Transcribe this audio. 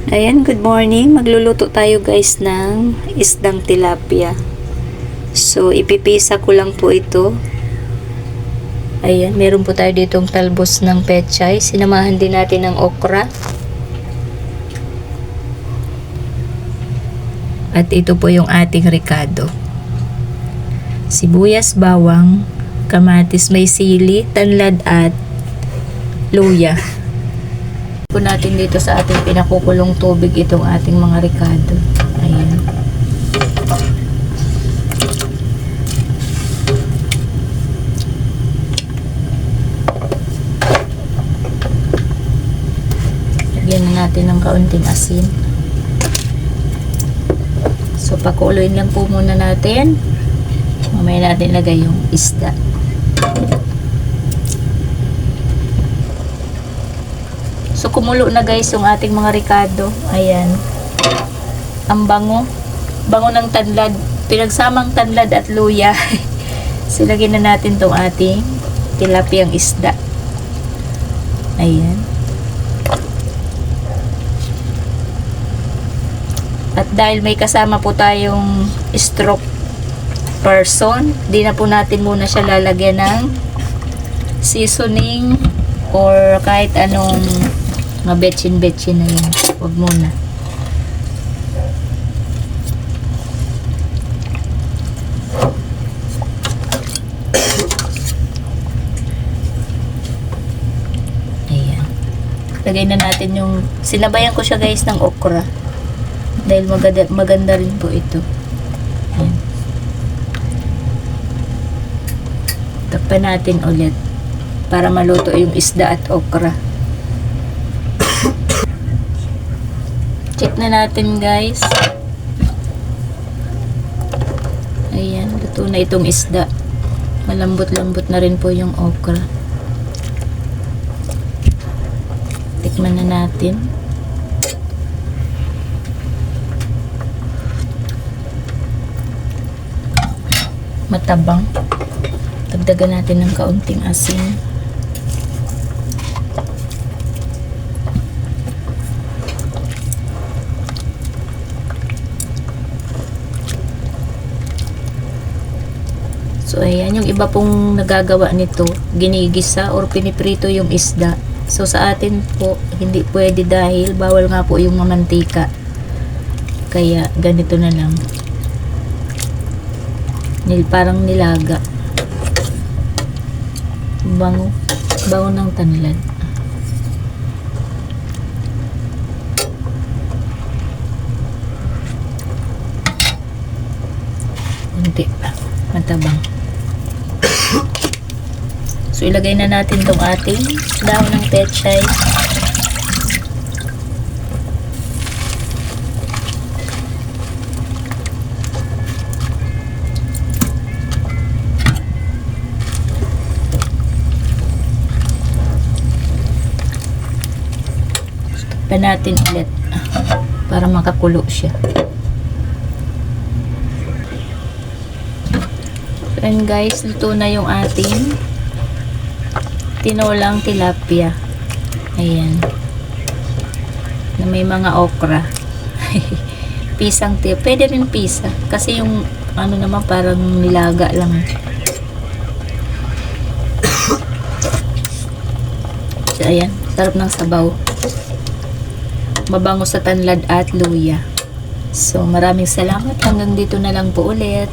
Ayan, good morning. Magluluto tayo guys ng isdang tilapia. So, ipipisa ko lang po ito. Ayan, meron po tayo ditong talbos ng pechay. Sinamahan din natin ng okra. At ito po yung ating ricado. Sibuyas, bawang, kamatis, may sili, tanlad at luya. Po natin dito sa ating pinakukulong tubig itong ating mga ricado. Ayan. Lagyan na natin ng kaunting asin. So pakuluin lang po muna natin. Mamaya natin lagay yung isda. So, kumulo na guys yung ating mga ricado. Ayan. Ang bango. Bango ng tanlad. Pinagsamang tanlad at luya. So, lagyan na natin tong ating tilapiyang isda. Ayan. At dahil may kasama po tayong stroke person, di na po natin muna siya lalagyan ng seasoning or kahit anong mga betchin na yun. Huwag muna. Ayan. Lagay na natin yung sinabayan ko siya guys ng okra. Dahil maganda rin po ito. Ayan. Takpan natin ulit para maluto yung isda at okra. Check na natin guys. Ayan, luto na itong isda. Malambot-lambot na rin po yung okra. Tikman na natin. Matabang. Dagdagan natin ng kaunting asin. So, ayan, yung iba pong nagagawa nito, ginigisa or piniprito yung isda. So, sa atin po, hindi pwede dahil bawal nga po yung mamantika. Kaya, ganito na lang. Parang nilaga. Bango. Bango ng tanlad. Hindi pa. Matabang. So, ilagay na natin tong ating dahon ng pechay. Pa natin ulit para makakulo siya. And guys, luto na yung ating tinolang tilapia. Ayan. Na may mga okra. Pisang tilapia. Pwede rin pisa. Kasi yung ano naman parang nilaga lang. So, ayan. Sarap ng sabaw. Mabango sa tanlad at luya. So, maraming salamat. Hanggang dito na lang po ulit.